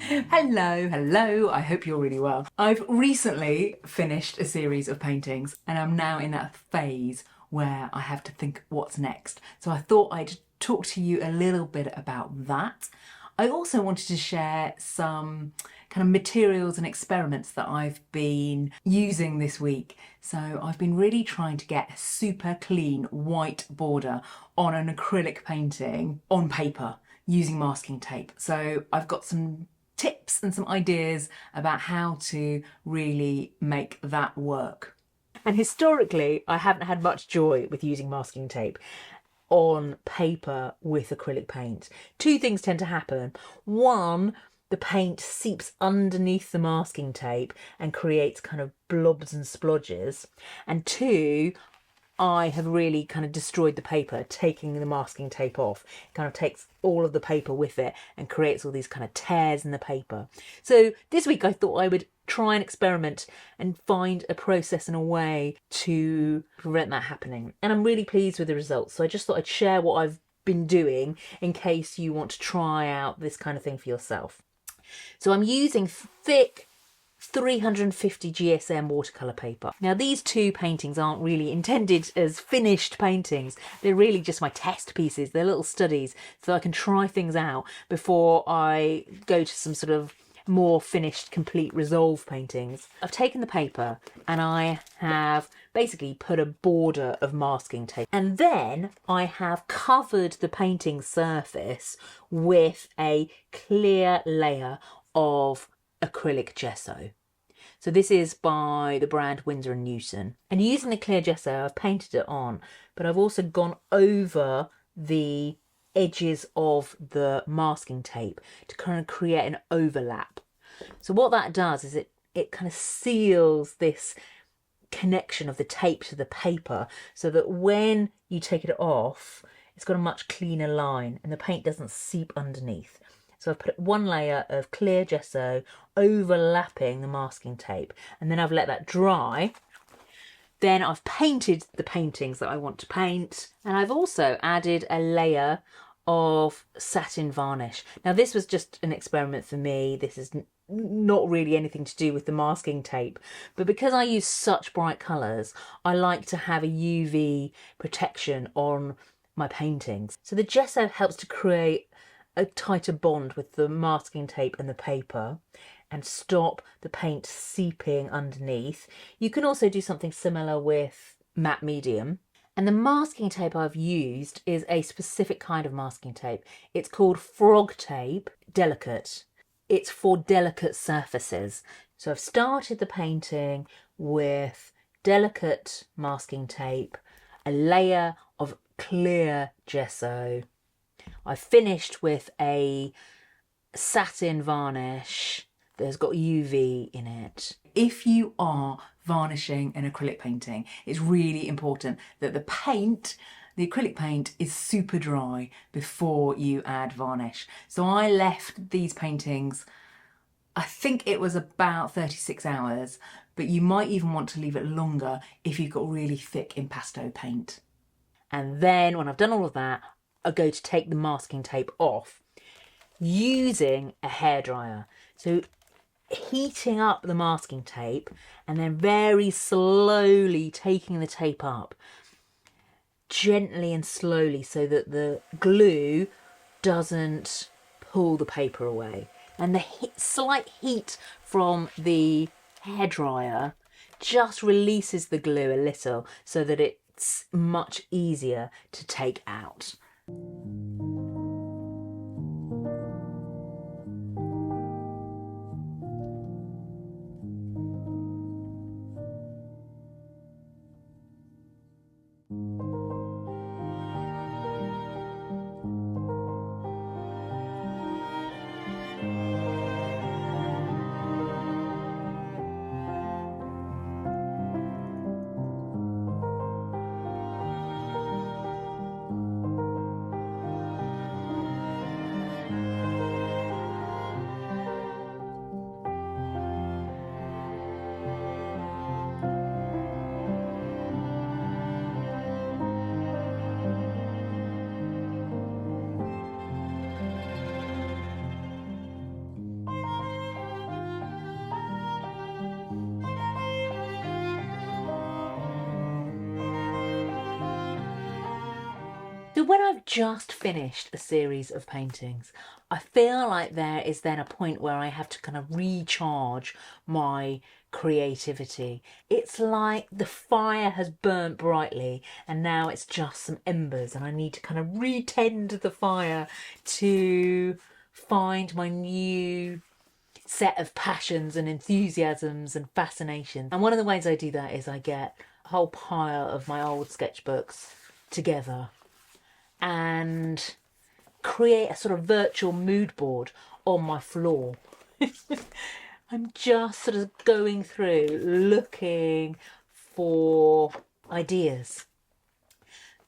Hello, I hope you're really well. I've recently finished a series of paintings and I'm now in that phase where I have to think what's next. So I thought I'd talk to you a little bit about that. I also wanted to share some kind of materials and experiments that I've been using this week. So I've been really trying to get a super clean white border on an acrylic painting on paper using masking tape. So I've got some tips and some ideas about how to really make that work. And historically, I haven't had much joy with using masking tape on paper with acrylic paint. Two things tend to happen. One, the paint seeps underneath the masking tape and creates kind of blobs and splodges. And two, I have really kind of destroyed the paper, taking the masking tape off. It kind of takes all of the paper with it and creates all these kind of tears in the paper. So this week I thought I would try and experiment and find a process and a way to prevent that happening. And I'm really pleased with the results. So I just thought I'd share what I've been doing in case you want to try out this kind of thing for yourself. So I'm using thick 350 GSM watercolour paper. Now these two paintings aren't really intended as finished paintings. They're really just my test pieces. They're little studies so I can try things out before I go to some sort of more finished, complete resolve paintings. I've taken the paper and I have basically put a border of masking tape, and then I have covered the painting surface with a clear layer of acrylic gesso. So this is by the brand Winsor & Newton. And using the clear gesso, I've painted it on, but I've also gone over the edges of the masking tape to kind of create an overlap. So what that does is it kind of seals this connection of the tape to the paper so that when you take it off, it's got a much cleaner line and the paint doesn't seep underneath. So I've put one layer of clear gesso overlapping the masking tape, and then I've let that dry. Then I've painted the paintings that I want to paint, and I've also added a layer of satin varnish. Now this was just an experiment for me. This is not really anything to do with the masking tape, but because I use such bright colours, I like to have a UV protection on my paintings. So the gesso helps to create a tighter bond with the masking tape and the paper and stop the paint seeping underneath. You can also do something similar with matte medium. And the masking tape I've used is a specific kind of masking tape. It's called frog tape, delicate. It's for delicate surfaces. So I've started the painting with delicate masking tape, a layer of clear gesso. I finished with a satin varnish that has got UV in it. If you are varnishing an acrylic painting, it's really important that the acrylic paint is super dry before you add varnish. So I left these paintings, I think it was about 36 hours, but you might even want to leave it longer if you've got really thick impasto paint. And then when I've done all of that, I go to take the masking tape off using a hairdryer. So heating up the masking tape and then very slowly taking the tape up, gently and slowly, so that the glue doesn't pull the paper away. And the slight heat from the hairdryer just releases the glue a little so that it's much easier to take out. when I've just finished a series of paintings, I feel like there is then a point where I have to kind of recharge my creativity. It's like the fire has burnt brightly and now it's just some embers, and I need to kind of retend the fire to find my new set of passions and enthusiasms and fascinations. And one of the ways I do that is I get a whole pile of my old sketchbooks together and create a sort of virtual mood board on my floor. I'm just sort of going through looking for ideas,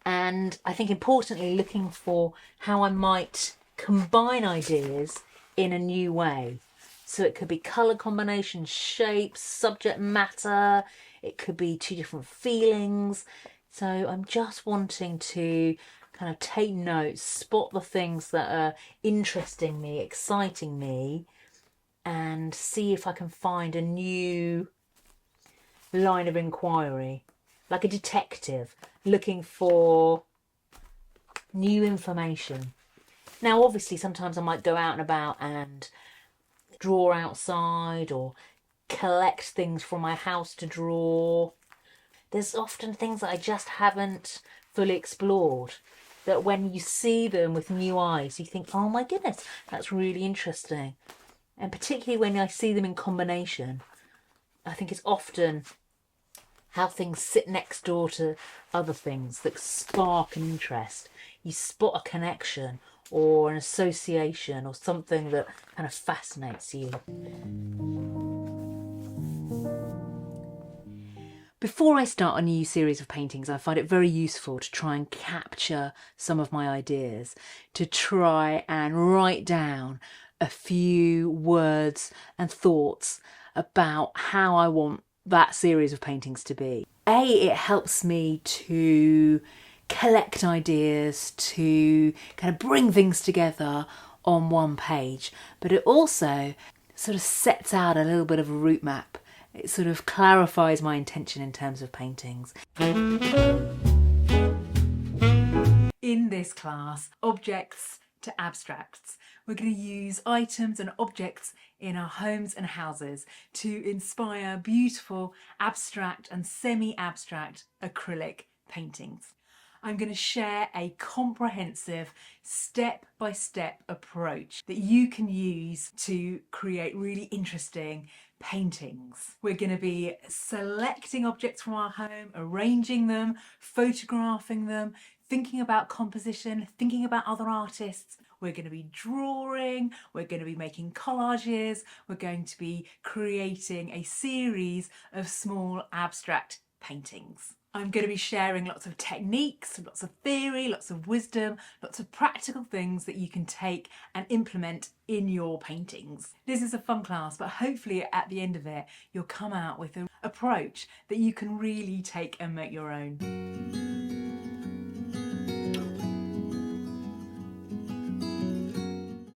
and I think importantly looking for how I might combine ideas in a new way. So it could be colour combinations, shapes, subject matter, it could be two different feelings. So I'm just wanting to kind of take notes, spot the things that are interesting me, exciting me, and see if I can find a new line of inquiry, like a detective looking for new information. Now, obviously, sometimes I might go out and about and draw outside or collect things from my house to draw. There's often things that I just haven't fully explored, that when you see them with new eyes, you think, oh my goodness, that's really interesting. And particularly when I see them in combination, I think it's often how things sit next door to other things that spark an interest. You spot a connection or an association or something that kind of fascinates you. Before I start a new series of paintings, I find it very useful to try and capture some of my ideas, to try and write down a few words and thoughts about how I want that series of paintings to be. It helps me to collect ideas, to kind of bring things together on one page, but it also sort of sets out a little bit of a route map. It sort of clarifies my intention in terms of paintings. In this class, Objects to Abstracts, we're going to use items and objects in our homes and houses to inspire beautiful abstract and semi-abstract acrylic paintings. I'm going to share a comprehensive step-by-step approach that you can use to create really interesting paintings. We're going to be selecting objects from our home, arranging them, photographing them, thinking about composition, thinking about other artists. We're going to be drawing, we're going to be making collages, we're going to be creating a series of small abstract paintings. I'm going to be sharing lots of techniques, lots of theory, lots of wisdom, lots of practical things that you can take and implement in your paintings. This is a fun class, but hopefully at the end of it, you'll come out with an approach that you can really take and make your own.